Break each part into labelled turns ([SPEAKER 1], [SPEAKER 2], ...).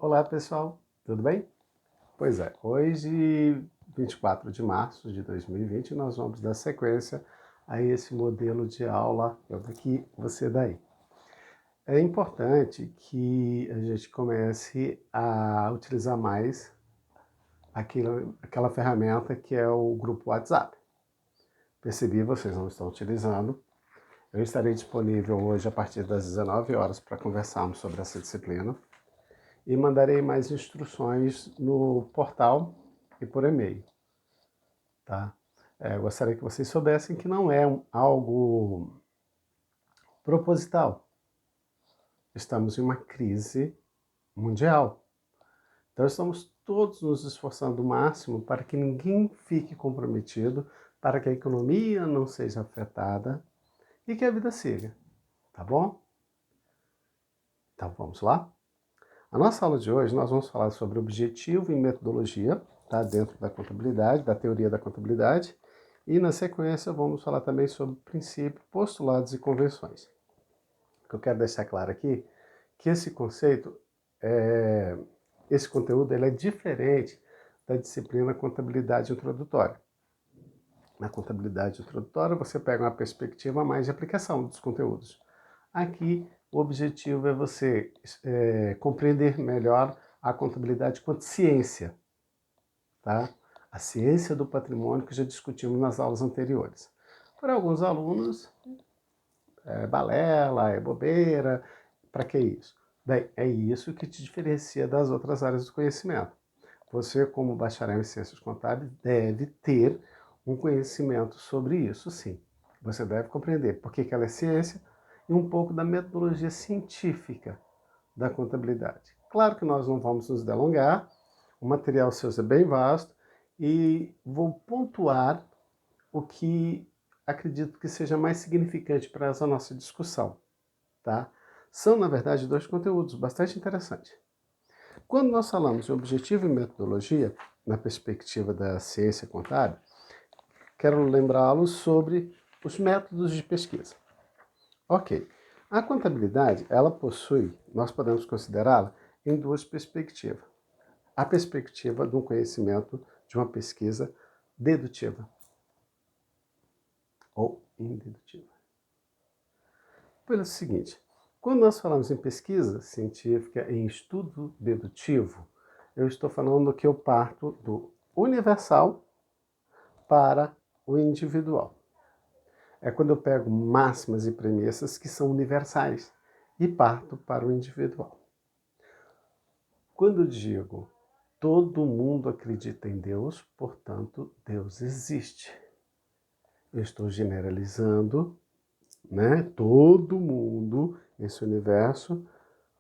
[SPEAKER 1] Olá pessoal, tudo bem? Pois é, hoje, 24 de março de 2020, nós vamos dar sequência a esse modelo de aula, eu daqui, você daí. É importante que a gente comece a utilizar mais aquela ferramenta que é o grupo WhatsApp. Percebi, vocês não estão utilizando. Eu estarei disponível hoje a partir das 19 horas para conversarmos sobre essa disciplina. E mandarei mais instruções no portal e por e-mail, tá? Gostaria que vocês soubessem que não é algo proposital. Estamos em uma crise mundial. Então estamos todos nos esforçando o máximo para que ninguém fique comprometido, para que a economia não seja afetada e que a vida siga, tá bom? Então vamos lá? A nossa aula de hoje nós vamos falar sobre objetivo e metodologia, tá? Dentro da contabilidade, da teoria da contabilidade. E na sequência vamos falar também sobre princípio, postulados e convenções. O que eu quero deixar claro aqui, que esse conceito, esse conteúdo ele é diferente da disciplina contabilidade introdutória. Na contabilidade introdutória você pega uma perspectiva mais de aplicação dos conteúdos. Aqui o objetivo é você compreender melhor a contabilidade quanto ciência, tá? A ciência do patrimônio que já discutimos nas aulas anteriores. Para alguns alunos, é balela, é bobeira, para que isso? Bem, é isso que te diferencia das outras áreas do conhecimento. Você, como bacharel em ciências contábeis, deve ter um conhecimento sobre isso, sim. Você deve compreender por que ela é ciência e um pouco da metodologia científica da contabilidade. Claro que nós não vamos nos delongar, o material seu é bem vasto e vou pontuar o que acredito que seja mais significante para essa nossa discussão, tá? São, na verdade, dois conteúdos bastante interessantes. Quando nós falamos de objetivo e metodologia, na perspectiva da ciência contábil, quero lembrá-los sobre os métodos de pesquisa. Ok, a contabilidade, ela possui, nós podemos considerá-la em duas perspectivas. A perspectiva de um conhecimento, de uma pesquisa dedutiva ou indutiva. Pelo seguinte, quando nós falamos em pesquisa científica, em estudo dedutivo, eu estou falando que eu parto do universal para o individual. É quando eu pego máximas e premissas que são universais e parto para o individual. Quando eu digo todo mundo acredita em Deus, portanto, Deus existe. Eu estou generalizando, né, todo mundo, esse universo,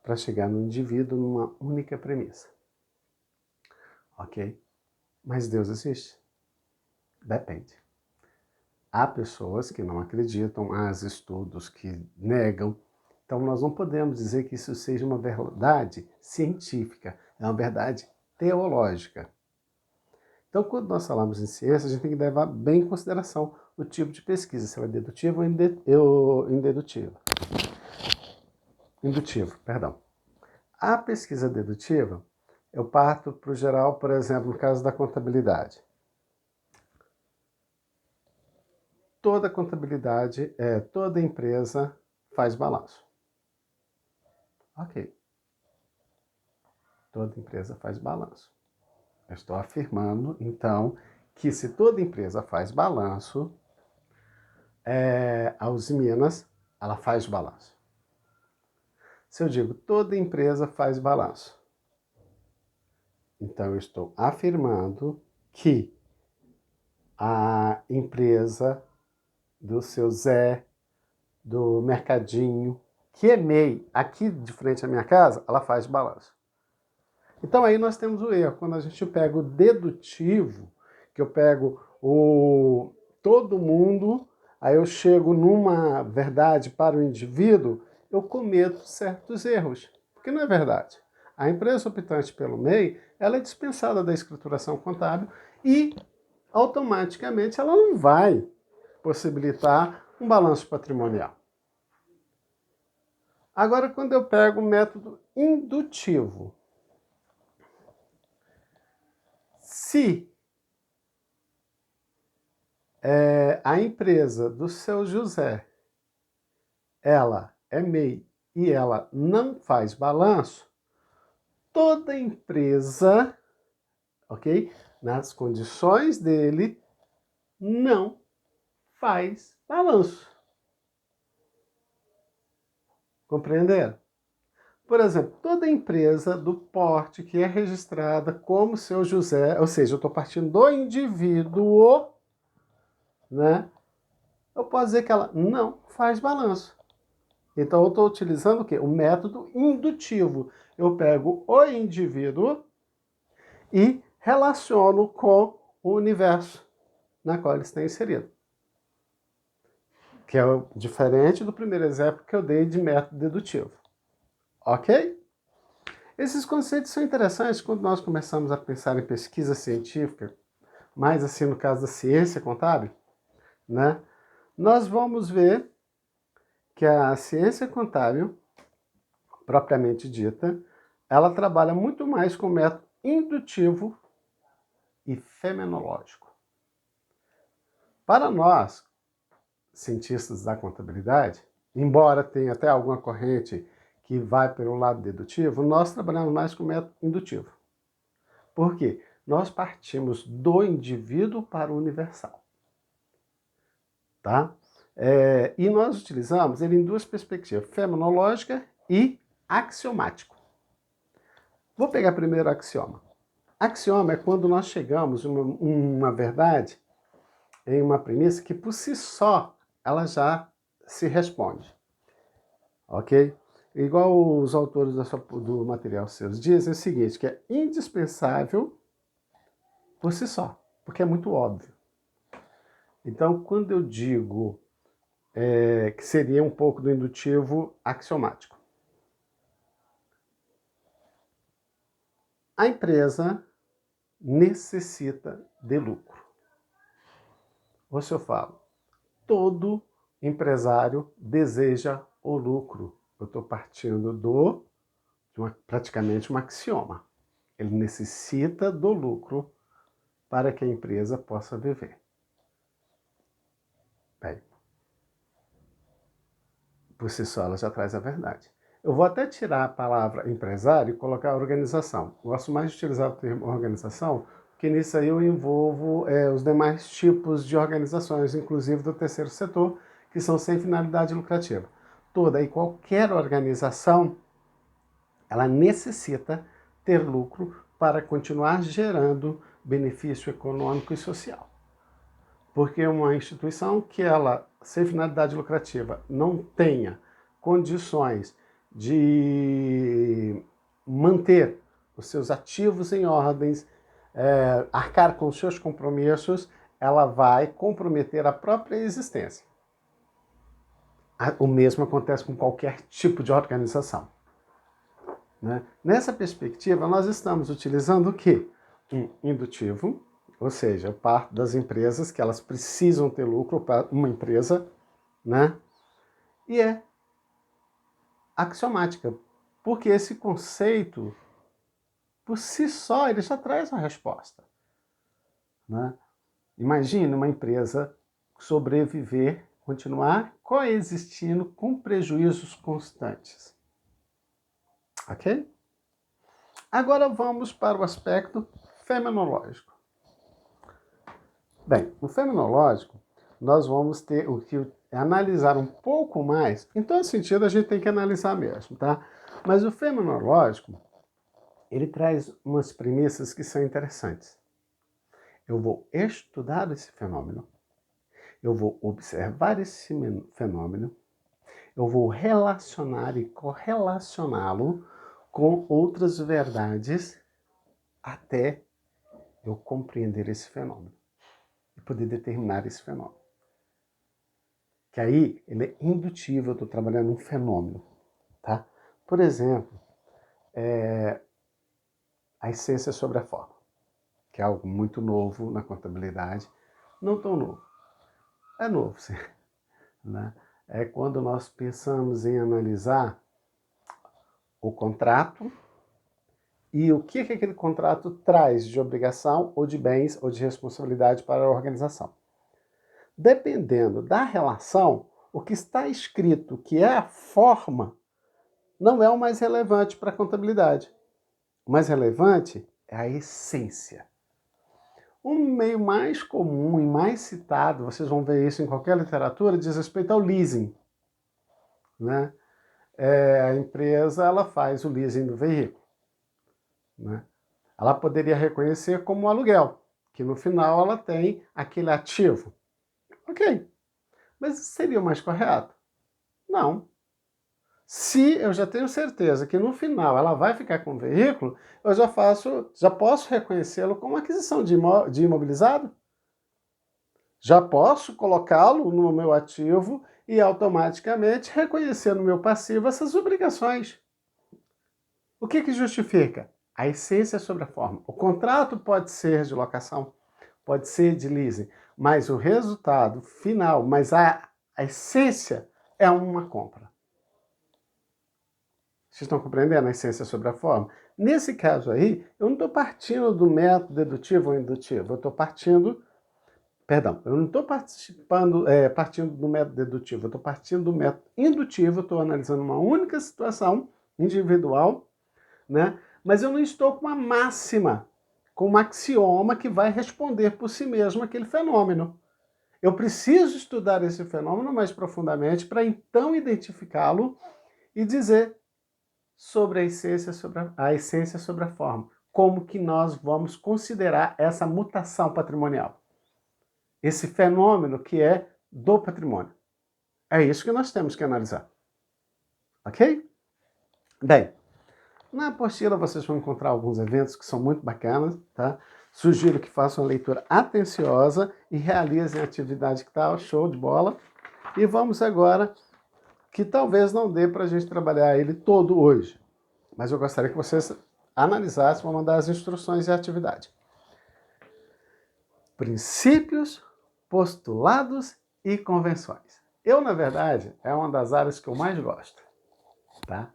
[SPEAKER 1] para chegar no indivíduo numa única premissa. Ok? Mas Deus existe? Depende. Há pessoas que não acreditam, há estudos que negam. Então nós não podemos dizer que isso seja uma verdade científica, é uma verdade teológica. Então quando nós falamos em ciência, a gente tem que levar bem em consideração o tipo de pesquisa, se ela é dedutiva ou indutiva. Indutivo, perdão. A pesquisa dedutiva, eu parto para o geral, por exemplo, no caso da contabilidade. Toda contabilidade, toda empresa faz balanço. Ok. Toda empresa faz balanço. Eu estou afirmando, então, que se toda empresa faz balanço, a Usiminas, ela faz balanço. Se eu digo toda empresa faz balanço, então eu estou afirmando que a empresa do seu Zé, do Mercadinho, que é MEI, aqui de frente à minha casa, ela faz balanço. Então aí nós temos o erro, quando a gente pega o dedutivo, que eu pego todo mundo, aí eu chego numa verdade para o indivíduo, eu cometo certos erros, porque não é verdade. A empresa optante pelo MEI, ela é dispensada da escrituração contábil e automaticamente ela não vai possibilitar um balanço patrimonial. Agora, quando eu pego o método indutivo, Se a empresa do seu José, ela é MEI e ela não faz balanço, toda empresa, ok? Nas condições dele, não faz balanço. Compreenderam? Por exemplo, toda empresa do porte que é registrada como seu José, ou seja, eu estou partindo do indivíduo, né? Eu posso dizer que ela não faz balanço. Então, eu estou utilizando o quê? O método indutivo. Eu pego o indivíduo e relaciono com o universo na qual ele está inserido. Que é diferente do primeiro exemplo que eu dei de método dedutivo. Ok? Esses conceitos são interessantes quando nós começamos a pensar em pesquisa científica, mais assim no caso da ciência contábil, né? Nós vamos ver que a ciência contábil, propriamente dita, ela trabalha muito mais com método indutivo e fenomenológico. Para nós, cientistas da contabilidade, embora tenha até alguma corrente que vai pelo lado dedutivo, nós trabalhamos mais com método indutivo. Por quê? Nós partimos do indivíduo para o universal. Tá? E nós utilizamos ele em duas perspectivas, fenomenológica e axiomático. Vou pegar primeiro o axioma. Axioma é quando nós chegamos a uma verdade, em uma premissa que por si só ela já se responde. Ok? Igual os autores do material seus dizem, é o seguinte, que é indispensável por si só, porque é muito óbvio. Então, quando eu digo que seria um pouco do indutivo axiomático. A empresa necessita de lucro. Ou se eu falo, todo empresário deseja o lucro. Eu estou partindo de praticamente um axioma. Ele necessita do lucro para que a empresa possa viver. Bem, por si só ela já traz a verdade. Eu vou até tirar a palavra empresário e colocar organização. Eu gosto mais de utilizar o termo organização, porque nisso aí eu envolvo os demais tipos de organizações, inclusive do terceiro setor, que são sem finalidade lucrativa. Toda e qualquer organização, ela necessita ter lucro para continuar gerando benefício econômico e social. Porque uma instituição que ela, sem finalidade lucrativa, não tenha condições de manter os seus ativos em ordens, arcar com os seus compromissos, ela vai comprometer a própria existência. O mesmo acontece com qualquer tipo de organização. Né? Nessa perspectiva, nós estamos utilizando o quê? Um indutivo, ou seja, parte das empresas que elas precisam ter lucro para uma empresa, né? E é axiomática, porque esse conceito, por si só, ele já traz uma resposta. Né? Imagine uma empresa sobreviver, continuar coexistindo com prejuízos constantes. Ok? Agora vamos para o aspecto fenomenológico. Bem, no fenomenológico, nós vamos ter o que analisar um pouco mais. Em todo sentido, a gente tem que analisar mesmo, tá? Mas o fenomenológico, ele traz umas premissas que são interessantes. Eu vou estudar esse fenômeno, eu vou observar esse fenômeno, eu vou relacionar e correlacioná-lo com outras verdades até eu compreender esse fenômeno e poder determinar esse fenômeno. Que aí ele é indutivo, eu estou trabalhando um fenômeno. Tá? Por exemplo, a essência sobre a forma, que é algo muito novo na contabilidade, não tão novo. É novo, sim. Né? É quando nós pensamos em analisar o contrato e o que aquele contrato traz de obrigação ou de bens ou de responsabilidade para a organização. Dependendo da relação, o que está escrito, que é a forma, não é o mais relevante para a contabilidade. O mais relevante é a essência. O meio mais comum e mais citado, vocês vão ver isso em qualquer literatura, diz respeito ao leasing, né? A empresa ela faz o leasing do veículo, né? Ela poderia reconhecer como um aluguel, que no final ela tem aquele ativo. Ok, mas seria o mais correto? Não. Se eu já tenho certeza que no final ela vai ficar com o veículo, eu já posso reconhecê-lo como aquisição de imobilizado? Já posso colocá-lo no meu ativo e automaticamente reconhecer no meu passivo essas obrigações. O que justifica? A essência sobre a forma. O contrato pode ser de locação, pode ser de leasing, mas o resultado final, mas a essência é uma compra. Vocês estão compreendendo a essência sobre a forma? Nesse caso aí, eu não estou partindo do método dedutivo ou indutivo, eu estou partindo... Perdão, eu não estou partindo do método dedutivo, eu estou partindo do método indutivo, estou analisando uma única situação individual, né? Mas eu não estou com uma máxima, com um axioma que vai responder por si mesmo aquele fenômeno. Eu preciso estudar esse fenômeno mais profundamente para então identificá-lo e dizer sobre a essência sobre a forma. Como que nós vamos considerar essa mutação patrimonial? Esse fenômeno que é do patrimônio. É isso que nós temos que analisar. Ok? Bem, na apostila vocês vão encontrar alguns eventos que são muito bacanas, tá? Sugiro que façam uma leitura atenciosa e realizem a atividade que está show de bola. E vamos agora, que talvez não dê para a gente trabalhar ele todo hoje, mas eu gostaria que vocês analisassem, vou mandar as instruções e a atividade. Princípios, postulados e convenções. Eu, na verdade, é uma das áreas que eu mais gosto, tá?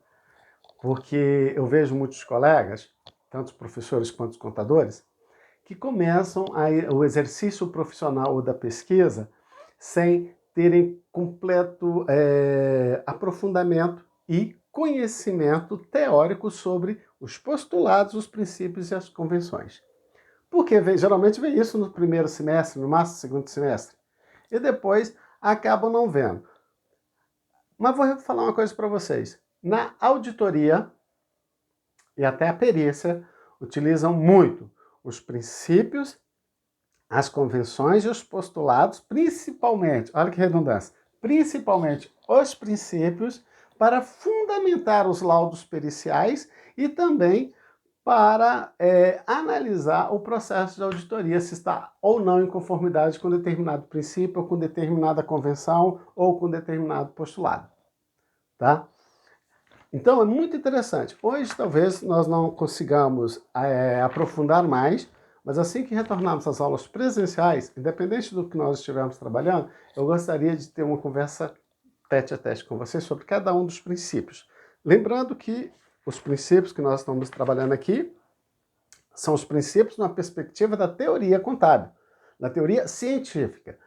[SPEAKER 1] Porque eu vejo muitos colegas, tanto os professores quanto os contadores, que começam o exercício profissional ou da pesquisa sem terem completo aprofundamento e conhecimento teórico sobre os postulados, os princípios e as convenções. Porque geralmente vem isso no primeiro semestre, no máximo no segundo semestre. E depois acabam não vendo. Mas vou falar uma coisa para vocês. Na auditoria e até a perícia utilizam muito os princípios, as convenções e os postulados, principalmente, olha que redundância, principalmente os princípios para fundamentar os laudos periciais e também para analisar o processo de auditoria, se está ou não em conformidade com determinado princípio, ou com determinada convenção, ou com determinado postulado. Tá? Então, é muito interessante. Hoje, talvez, nós não consigamos aprofundar mais, mas assim que retornarmos às aulas presenciais, independente do que nós estivermos trabalhando, eu gostaria de ter uma conversa tete a tete com vocês sobre cada um dos princípios. Lembrando que os princípios que nós estamos trabalhando aqui são os princípios na perspectiva da teoria contábil, da teoria científica.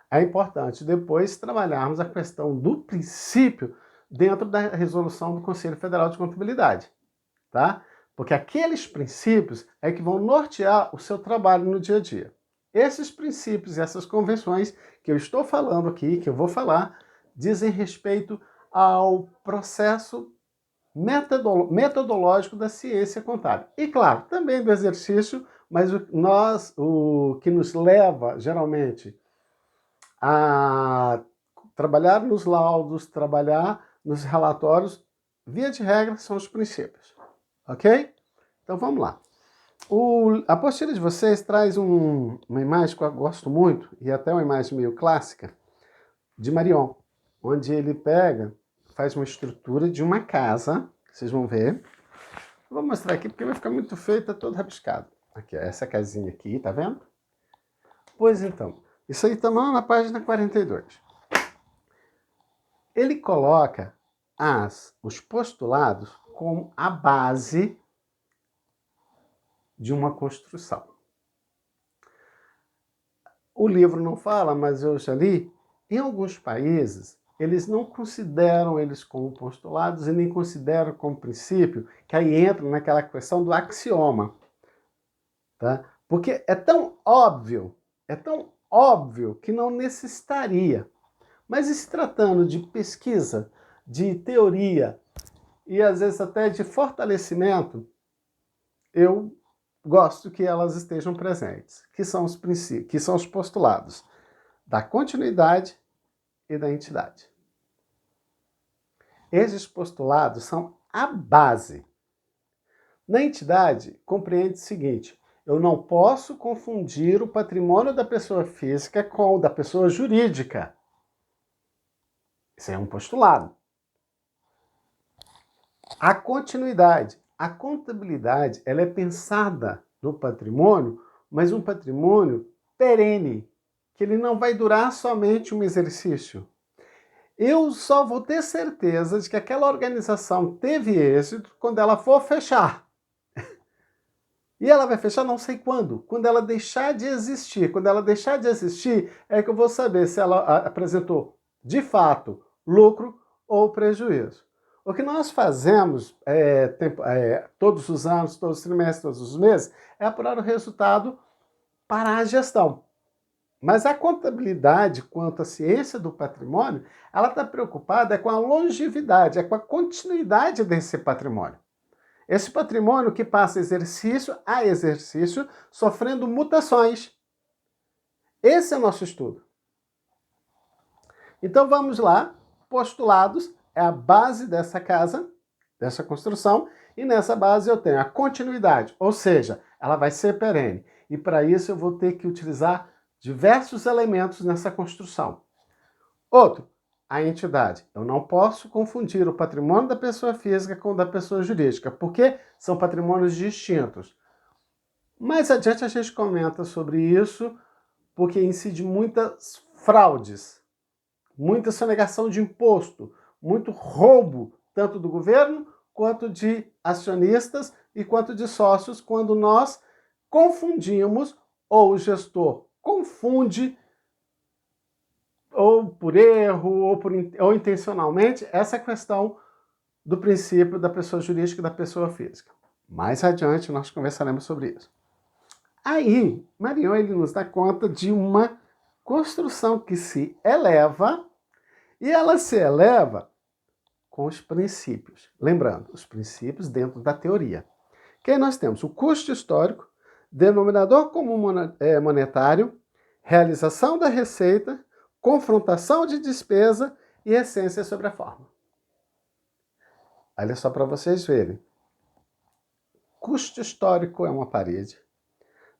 [SPEAKER 1] É importante depois trabalharmos a questão do princípio dentro da resolução do Conselho Federal de Contabilidade, tá? Porque aqueles princípios é que vão nortear o seu trabalho no dia a dia. Esses princípios e essas convenções que eu estou falando aqui, que eu vou falar, dizem respeito ao processo metodológico da ciência contábil. E, claro, também do exercício, mas o que nos leva, geralmente, a trabalhar nos laudos, trabalhar nos relatórios, via de regra, são os princípios. Ok? Então, vamos lá. A apostila de vocês traz uma imagem que eu gosto muito, e até uma imagem meio clássica, de Marion, onde ele faz uma estrutura de uma casa, vocês vão ver. Vou mostrar aqui porque vai ficar muito feio, tá todo rabiscado. Aqui, ó, essa casinha aqui, tá vendo? Pois então, isso aí está lá na página 42. Ele coloca os postulados como a base de uma construção. O livro não fala, mas eu já li, em alguns países, eles não consideram eles como postulados e nem consideram como princípio, que aí entra naquela questão do axioma. Tá? Porque é tão óbvio que não necessitaria. Mas se tratando de pesquisa, de teoria e às vezes até de fortalecimento, eu gosto que elas estejam presentes, que são os princípios, que são os postulados da continuidade e da entidade. Esses postulados são a base. Na entidade, compreende o seguinte: eu não posso confundir o patrimônio da pessoa física com o da pessoa jurídica. Isso é um postulado. A continuidade. A contabilidade, ela é pensada no patrimônio, mas um patrimônio perene, que ele não vai durar somente um exercício. Eu só vou ter certeza de que aquela organização teve êxito quando ela for fechar. E ela vai fechar não sei quando ela deixar de existir. Quando ela deixar de existir, é que eu vou saber se ela apresentou, de fato, lucro ou prejuízo. O que nós fazemos todos os anos, todos os trimestres, todos os meses, é apurar o resultado para a gestão. Mas a contabilidade, quanto à ciência do patrimônio, ela está preocupada com a longevidade, com a continuidade desse patrimônio. Esse patrimônio que passa exercício a exercício, sofrendo mutações. Esse é o nosso estudo. Então vamos lá, postulados é a base dessa casa, dessa construção, e nessa base eu tenho a continuidade, ou seja, ela vai ser perene. E para isso eu vou ter que utilizar diversos elementos nessa construção. Outro, a entidade. Eu não posso confundir o patrimônio da pessoa física com o da pessoa jurídica, porque são patrimônios distintos. Mais adiante a gente comenta sobre isso, porque incide muitas fraudes, muita sonegação de imposto, muito roubo, tanto do governo quanto de acionistas e quanto de sócios, quando nós confundimos, ou o gestor confunde, ou por erro, ou intencionalmente, essa questão do princípio da pessoa jurídica e da pessoa física. Mais adiante nós conversaremos sobre isso. Aí, Marion, ele nos dá conta de uma construção que se eleva, e ela se eleva com os princípios. Lembrando, os princípios dentro da teoria. Que aí nós temos o custo histórico, denominador comum monetário, realização da receita, confrontação de despesa e essência sobre a forma. Olha só para vocês verem. Custo histórico é uma parede,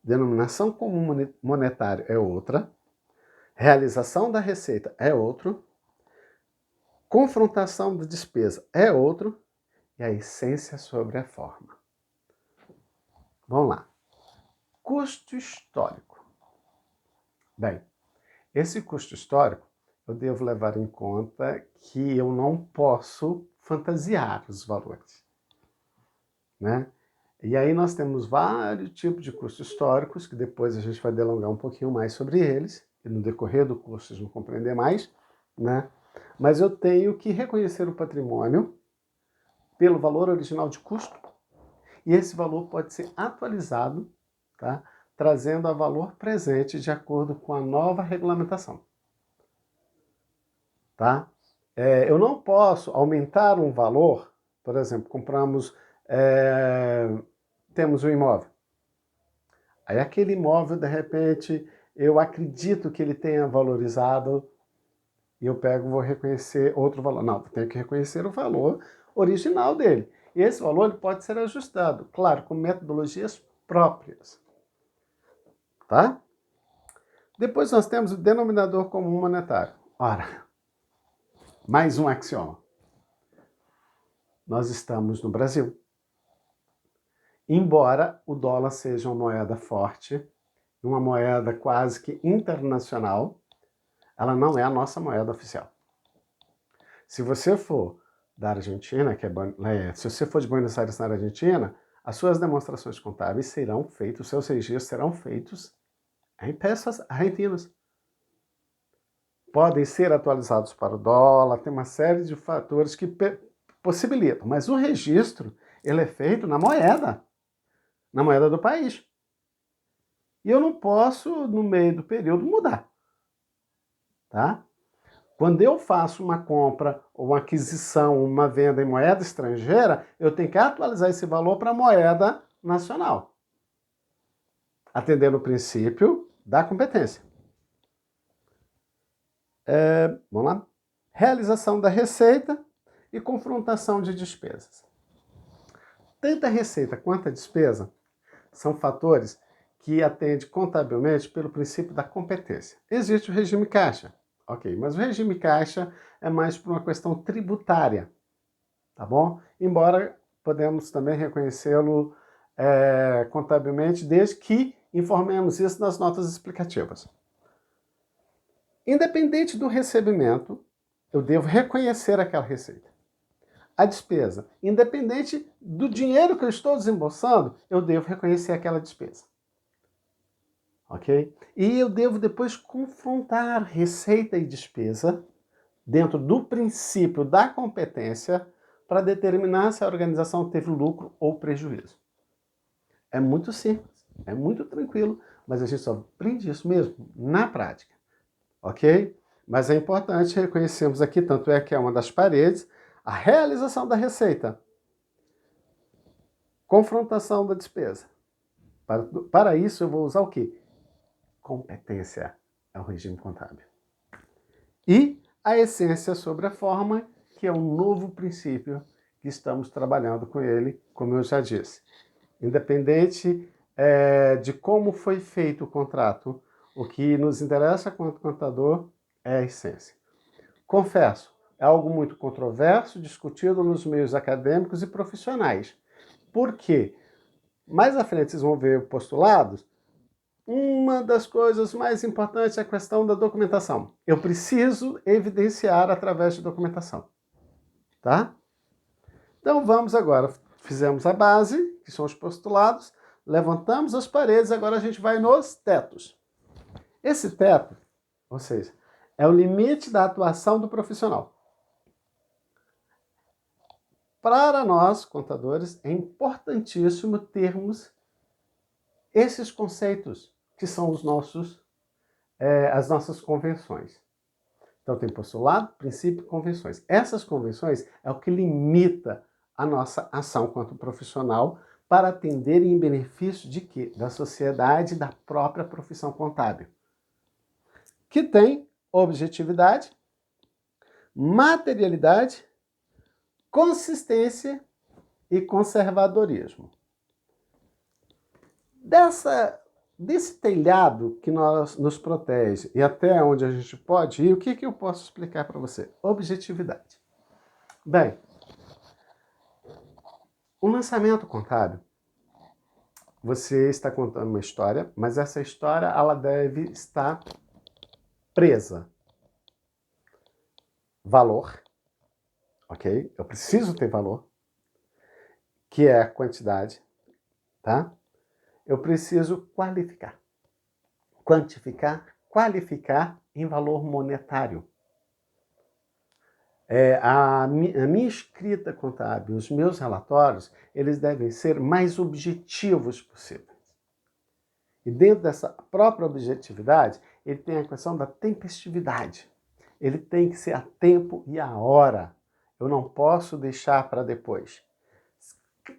[SPEAKER 1] denominação comum monetário é outra, realização da receita é outro, confrontação da despesa é outro, e a essência sobre a forma. Vamos lá. Custo histórico. Bem, esse custo histórico eu devo levar em conta que eu não posso fantasiar os valores, né? E aí nós temos vários tipos de custos históricos, que depois a gente vai delongar um pouquinho mais sobre eles, e no decorrer do curso vocês vão compreender mais, né? Mas eu tenho que reconhecer o patrimônio pelo valor original de custo, e esse valor pode ser atualizado, tá? Trazendo a valor presente de acordo com a nova regulamentação. Tá? Eu não posso aumentar um valor, por exemplo, temos um imóvel. Aí aquele imóvel, de repente, eu acredito que ele tenha valorizado, e eu pego e vou reconhecer outro valor. Não, eu tenho que reconhecer o valor original dele. E esse valor ele pode ser ajustado, claro, com metodologias próprias. Tá? Depois nós temos o denominador comum monetário. Ora, mais um axioma. Nós estamos no Brasil. Embora o dólar seja uma moeda forte, uma moeda quase que internacional, ela não é a nossa moeda oficial. Se você for da Argentina, se você for de Buenos Aires na Argentina, as suas demonstrações contábeis serão feitas, os seus registros serão feitos em peças argentinas. Podem ser atualizados para o dólar, tem uma série de fatores que possibilitam, mas o registro ele é feito na moeda do país. E eu não posso, no meio do período, mudar. Tá? Quando eu faço uma compra, ou uma aquisição, uma venda em moeda estrangeira, eu tenho que atualizar esse valor para a moeda nacional, atendendo o princípio da competência. Vamos lá? Realização da receita e confrontação de despesas. Tanto a receita quanto a despesa são fatores que atendem contabilmente pelo princípio da competência. Existe o regime caixa, ok, mas o regime caixa é mais por uma questão tributária, tá bom? Embora podemos também reconhecê-lo contabilmente, desde que informemos isso nas notas explicativas. Independente do recebimento, eu devo reconhecer aquela receita. A despesa, independente do dinheiro que eu estou desembolsando, eu devo reconhecer aquela despesa. Ok? E eu devo depois confrontar receita e despesa dentro do princípio da competência para determinar se a organização teve lucro ou prejuízo. É muito simples, é muito tranquilo, mas a gente só aprende isso mesmo na prática. Ok? Mas é importante reconhecermos aqui, tanto é que é uma das paredes, a realização da receita, confrontação da despesa. Para isso eu vou usar o quê? Competência é o regime contábil. E a essência sobre a forma, que é um novo princípio que estamos trabalhando com ele, como eu já disse. Independente de como foi feito o contrato, o que nos interessa quanto contador é a essência. Confesso, é algo muito controverso, discutido nos meios acadêmicos e profissionais. Por quê? Mais à frente vocês vão ver postulados. Uma das coisas mais importantes é a questão da documentação. Eu preciso evidenciar através de documentação. Tá? Então vamos agora. Fizemos a base, que são os postulados, levantamos as paredes, agora a gente vai nos tetos. Esse teto, ou seja, é o limite da atuação do profissional. Para nós, contadores, é importantíssimo termos esses conceitos, que são os as nossas convenções. Então tem postulado, princípio e convenções. Essas convenções é o que limita a nossa ação quanto profissional para atender em benefício de quê? Da sociedade e da própria profissão contábil. Que tem objetividade, materialidade, consistência e conservadorismo. Desse telhado que nos protege e até onde a gente pode ir, o que eu posso explicar para você? Objetividade. Bem, o lançamento contábil, você está contando uma história, mas essa história ela deve estar presa. Valor, ok? Eu preciso ter valor, que é a quantidade, tá? Eu preciso qualificar. Quantificar, qualificar em valor monetário. A minha escrita contábil, os meus relatórios, eles devem ser mais objetivos possíveis. E dentro dessa própria objetividade, ele tem a questão da tempestividade. Ele tem que ser a tempo e a hora. Eu não posso deixar para depois.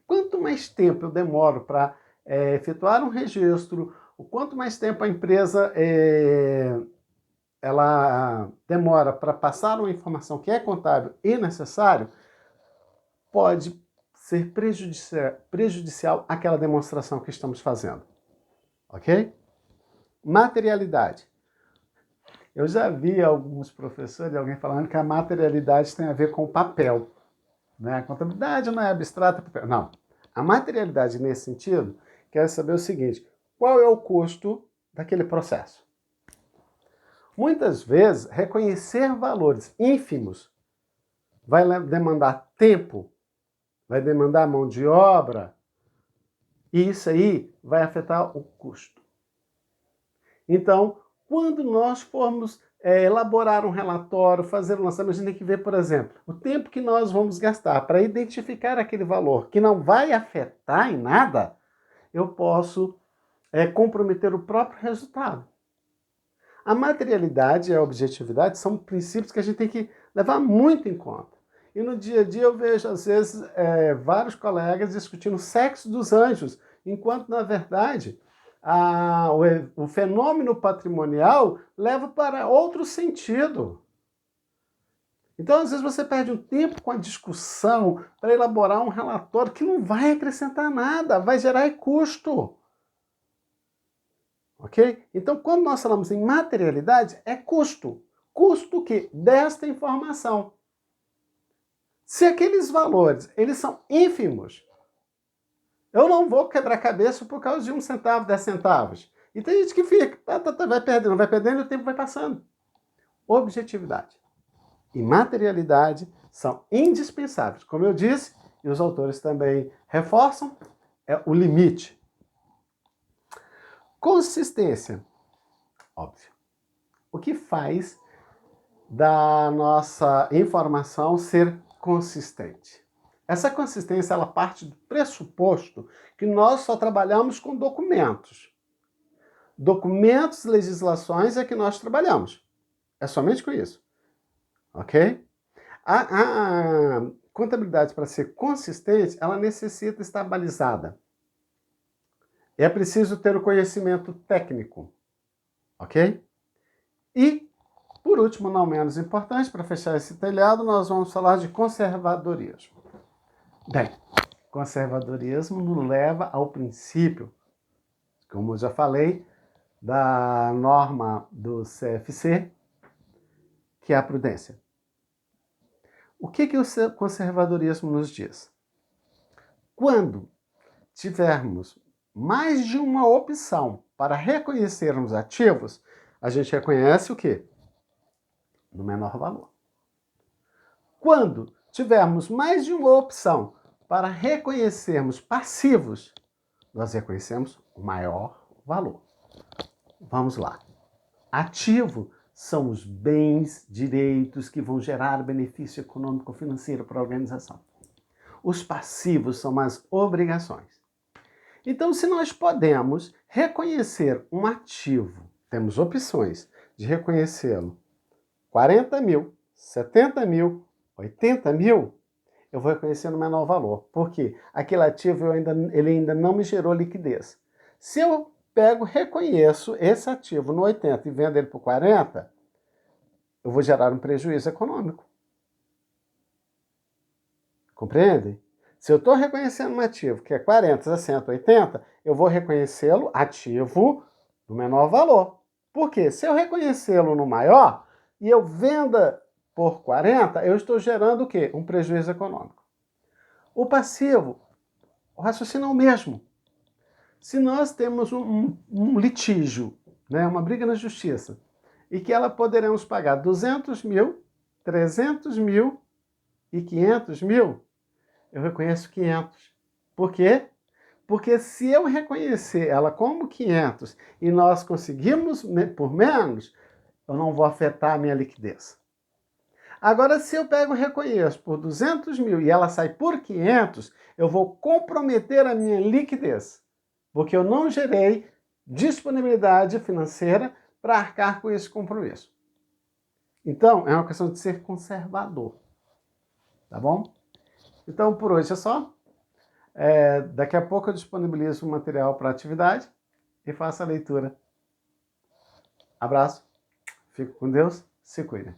[SPEAKER 1] Quanto mais tempo eu demoro para efetuar um registro, o quanto mais tempo a empresa ela demora para passar uma informação que é contábil e necessário, pode ser prejudicial àquela demonstração que estamos fazendo. Ok? Materialidade. Eu já vi alguns professores, alguém falando que a materialidade tem a ver com o papel. Né? A contabilidade não é abstrata. Não. A materialidade, nesse sentido, quer saber o seguinte: qual é o custo daquele processo? Muitas vezes, reconhecer valores ínfimos vai demandar tempo, vai demandar mão de obra, E isso aí vai afetar o custo. Então, quando nós formos elaborar um relatório, fazer um lançamento, a gente tem que ver, por exemplo, o tempo que nós vamos gastar para identificar aquele valor que não vai afetar em nada, eu posso comprometer o próprio resultado. A materialidade e a objetividade são princípios que a gente tem que levar muito em conta. E no dia a dia eu vejo, às vezes, vários colegas discutindo o sexo dos anjos, enquanto, na verdade, o fenômeno patrimonial leva para outro sentido. Então, às vezes, você perde um tempo com a discussão para elaborar um relatório que não vai acrescentar nada, vai gerar custo. Ok? Então, quando nós falamos em materialidade, é custo. Custo que desta informação. Se aqueles valores eles são ínfimos, eu não vou quebrar cabeça por causa de 1 centavo, 10 centavos. E tem gente que fica, vai perdendo e o tempo vai passando. Objetividade e materialidade são indispensáveis. Como eu disse, e os autores também reforçam, é o limite. Consistência. Óbvio. O que faz da nossa informação ser consistente? Essa consistência ela parte do pressuposto que nós só trabalhamos com documentos. Documentos, legislações é que nós trabalhamos. É somente com isso. Ok? A contabilidade, para ser consistente, ela necessita estar balizada. É preciso ter o conhecimento técnico. Ok? E, por último, não menos importante, para fechar esse telhado, nós vamos falar de conservadorismo. Bem, conservadorismo nos leva ao princípio, como eu já falei, da norma do CFC, que é a prudência. O que o conservadorismo nos diz? Quando tivermos mais de uma opção para reconhecermos ativos, a gente reconhece o quê? No menor valor. Quando tivermos mais de uma opção para reconhecermos passivos, nós reconhecemos o maior valor. Vamos lá. Ativo são os bens, direitos que vão gerar benefício econômico-financeiro para a organização. Os passivos são as obrigações. Então, se nós podemos reconhecer um ativo, temos opções de reconhecê-lo 40 mil, 70 mil, 80 mil, eu vou reconhecer no menor valor. Por quê? Aquele ativo ele ainda não me gerou liquidez. Se eu reconheço esse ativo no 80 e vendo ele por 40, eu vou gerar um prejuízo econômico. Compreende? Se eu estou reconhecendo um ativo que é 40, 60, 80, eu vou reconhecê-lo ativo no menor valor. Por quê? Se eu reconhecê-lo no maior e eu venda por 40, eu estou gerando o quê? Um prejuízo econômico. O passivo, o raciocínio é o mesmo. Se nós temos um litígio, né, uma briga na justiça, e que ela poderemos pagar 200 mil, 300 mil e 500 mil, eu reconheço 500. Por quê? Porque se eu reconhecer ela como 500 e nós conseguimos por menos, eu não vou afetar a minha liquidez. Agora, se eu pego e reconheço por 200 mil e ela sai por 500, eu vou comprometer a minha liquidez, porque eu não gerei disponibilidade financeira para arcar com esse compromisso. Então, é uma questão de ser conservador. Tá bom? Então, por hoje é só. Daqui a pouco eu disponibilizo o material para atividade e faço a leitura. Abraço, fico com Deus, se cuida.